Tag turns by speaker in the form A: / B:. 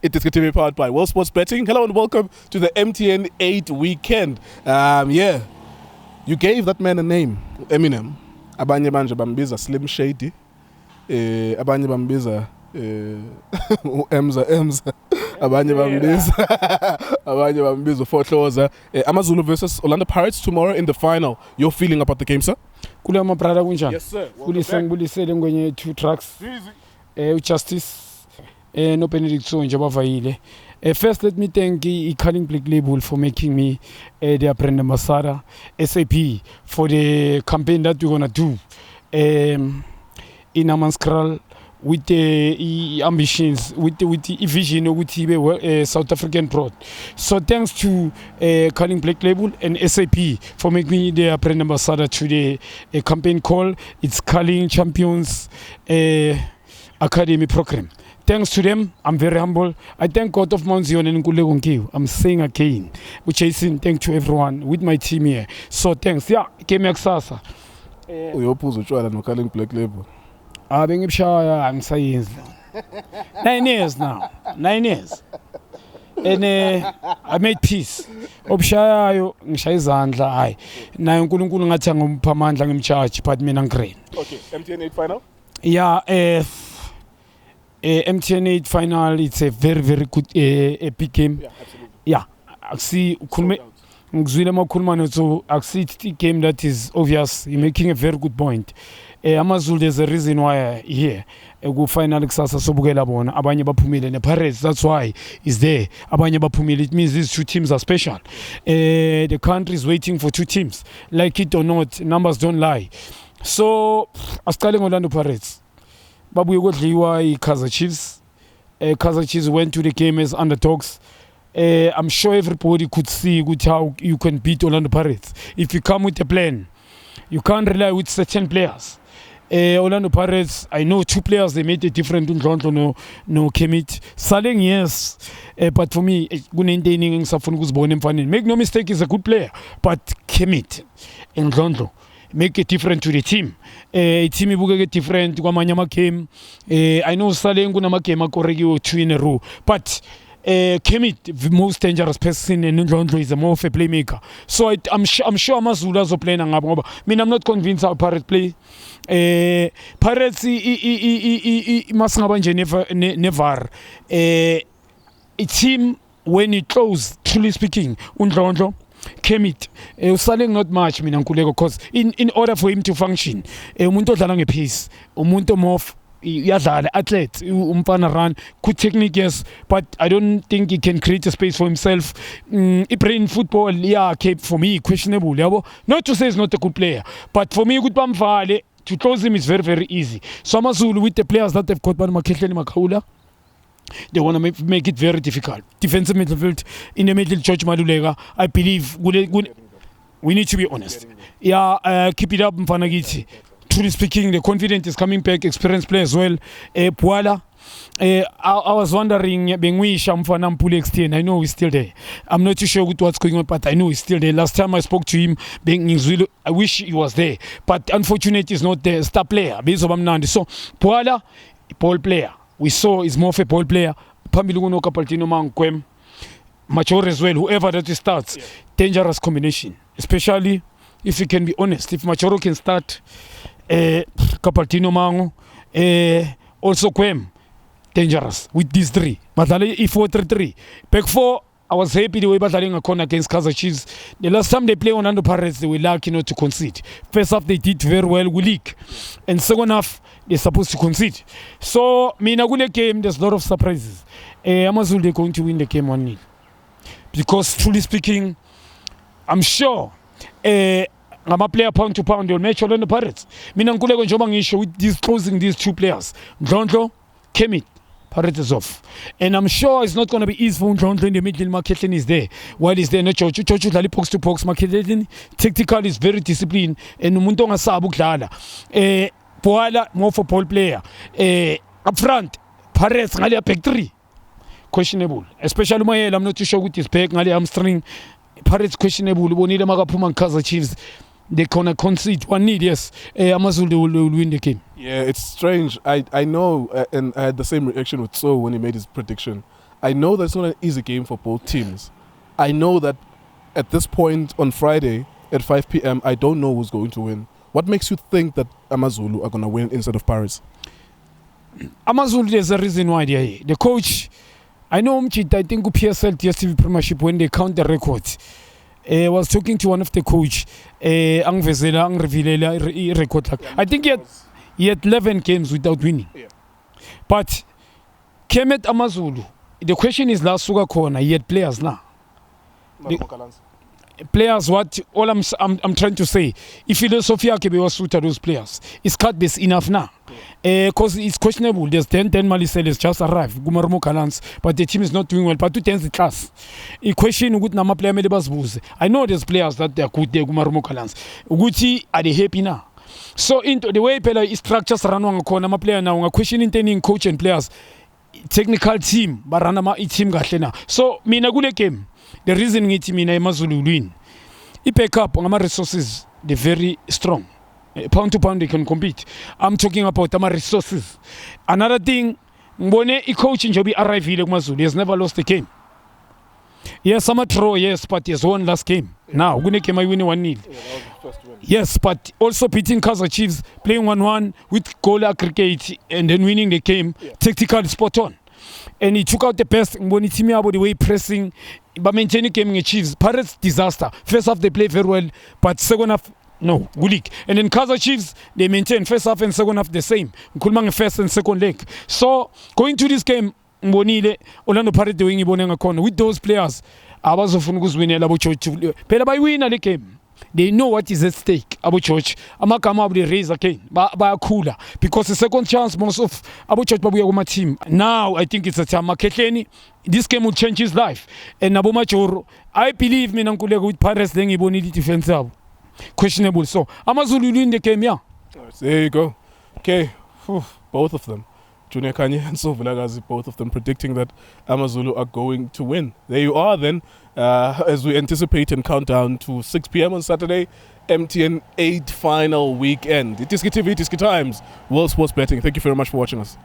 A: iDiskiTV powered by World Sports Betting. Hello and welcome to the MTN8 weekend. You gave that man a name, Eminem. Abanye manje bambiza Slim Shady. Abanye bambiza Emza. Abanye bambiza Fohloza. Amazulu versus Orlando Pirates tomorrow in the final. Your feeling about the game, sir?
B: Kule brother kunjani?
A: Yes, sir.
B: Bulisele ngwenye 2 tracks. Justice no Benedict so nje bavayile. First, let me thank Calling Black Label for making me their brand ambassador, SAP, for the campaign that we're gonna do in Amaskral with the ambitions, with the vision of the South African prod. So thanks to Calling Black Label and SAP for making me their brand ambassador to the campaign call. It's Calling Champions Academy program. Thanks to them, I'm very humble. I thank God of Mount Zion and Nkulegonkiw. I'm saying again, which I say thank to everyone with my team here. So thanks. Yeah, came kusasa.
A: Uyophuza utshwala no Calling Black Label.
B: Bengibshaya angisayenzi. 9 years now. 9 years. And I made peace. Obshayayo ngishaya izandla hayi. Naye uNkulunkulu ngathi angomupha amandla ngimcharge but mina ngigreen.
A: Okay, MTN8 Final?
B: Yeah, MTN8 Final, it's a very, very good big game.
A: Yeah, absolutely.
B: Yeah, I see the game that is obvious. You're making a very good point. Amazulu, there's a reason why here. Go final kusasa sobukela bona abanye baphumile ne Pirates, that's why is there abanye baphumile. It means these two teams are special. The country is waiting for two teams, like it or not, numbers don't lie. So asicale ngOrlando Pirates. Babuye kodliwa iKaizer Chiefs. Kaizer Chiefs went to the game as underdogs. I'm sure everybody could see how you can beat Orlando Pirates. If you come with a plan, you can't rely with certain players. Orlando Pirates, I know 2 players, they made a difference. No Kemit. Saleng, yes. But for me, make no mistake, he's a good player. But Kemit and Ndlondlo make it different to the team. Team ibuke different kwamanye ama-game. I know Saleng kunama-game akorekiwe 2 in a row. But Kemit, the most dangerous person, and Ndlondlo is a more of a playmaker. So I'm sure Amazulu is playing ngabo ngoba mina I'm not convinced how Pirates play. Pirates masingaba nje nevar. A team when it close, truly speaking, Ndlondlo Kemit Saleng not much mina Nkuleko, because in order for him to function umuntu odlala ngepace, umuntu more yadlala athlete, umfana run, good technique, yes, but I don't think he can create a space for himself. Brain football, yeah, okay, for me questionable, yabo. Not to say he's not a good player, but for me good bamvale to close him is very, very easy. So Amazulu with the players that they've got, Kakhulu, they want to make it very difficult. Defensive midfield, in the middle, George Madulega, I believe we need to be honest. Yeah, keep it up, Mfanagiti. Truly speaking, the confidence is coming back, experienced players as well. Puala, I was wondering, Bengwisha Mfana Mpule XTN, I know he's still there. I'm not too sure what's going on, but I know he's still there. Last time I spoke to him, I wish he was there. But unfortunately, he's not the star player, based on Amnandi. So, Puala, ball player. We saw he's more of a ball player. Pambiluno Kapaltino Mankwem, Machore as well, whoever that starts. Yeah. Dangerous combination. Especially if you can be honest. If Machoro can start, Kapaltino Mango, also Kwem, dangerous with these 3. But if 4-3-3. Back 4, I was happy the way battling a corner against Kaizer Chiefs. The last time they played Orlando Pirates, they were lucky not to concede. First half, they did very well with league. And second half, they're supposed to concede. So, Minagule game, there's a lot of surprises. Amazulu, they're going to win the game 1-0. Because, truly speaking, I'm sure I'm a player pound to pound, they'll match Orlando Pirates. Minagule going to show with these closing these 2 players. Ndlondlo, Kemit. Pirates is off. And I'm sure it's not going to be easy for Ndlondlo in the middle. Marketing is there. While he's there, no Chochu. Chochu lali box to box. Marketing tactical is very disciplined. And umuntu ongasabu kudlala. Puala more for ball player. Up front, Pirates ngali back 3. Questionable. Especially Mayel, I'm not too sure with his back ngali hamstring. Pirates questionable. Bonile magaphuma Kaizer Chiefs. They're gonna concede 1-0, yes. Amazulu will win the game.
A: Yeah, it's strange. I know, and I had the same reaction with So when he made his prediction. I know that's not an easy game for both teams. I know that at this point on Friday at 5 p.m., I don't know who's going to win. What makes you think that Amazulu are going to win instead of Paris?
B: Amazulu, there's a reason why they're here. The coach, I know I think PSL DSTV Premiership, when they count the records, I was talking to one of the coach, I think he had 11 games without winning.
A: Yeah.
B: But came at Amazulu. The question is last sugar corner, he had players now. Players, what all I'm trying to say, if philosophy can was suited those players, is cut base enough now. Because it's questionable. There's 10 Maliceles just arrived, Gumarmo Kalans, but the team is not doing well. But 2 10 the class. A question good Nama player Medebas. I know there's players that they're good, they're Gumarmo Kalans. Gucci are they happy now? So into the way Pela structures run on corner, my player now, a question intending coach and players, technical team, Baranama team Gatlena. So mina good game. The reason it's me Amazulu win. He pick up on my resources, they're very strong. Pound to pound they can compete. I'm talking about my resources. Another thing, Mbone a coach in Jobi arrive here Amazulu. He has never lost a game. Yes, I'm a throw, yes, but he has won last game. Now, Gune came I win 1-0. Yes, but also beating Kaizer Chiefs, playing 1-1 with goal aggregate and then winning the game, tactical spot on. And he took out the best when he team about the way pressing, but maintaining game in Chiefs. Pirates disaster. First half they play very well, but second half no, Gulik. And then Kaizer Chiefs they maintain first half and second half the same. Kulmang first and second leg. So going to this game, Mbonile Orlando Pirates doing Ibonanga corner with those players. Abazofungus win Labo Church. Pela by win the game. They know what is at stake. Abu Church, Amakama will raise again, by cooler because the second chance most of Abu Church Babu team. Now I think it's a time. Maketeni, this game will change his life. And Abu Machoro, I believe me Nankule with Paris then he bonity defense out. Questionable. So Amazulu win the game, yeah.
A: There you go. Okay, both of them. Junior Khanye and Vilagazi, both of them predicting that Amazulu are going to win. There you are then, as we anticipate and count down to 6 p.m. on Saturday, MTN8 Final weekend. iDiskiTV, Diski Times, World Sports Betting. Thank you very much for watching us.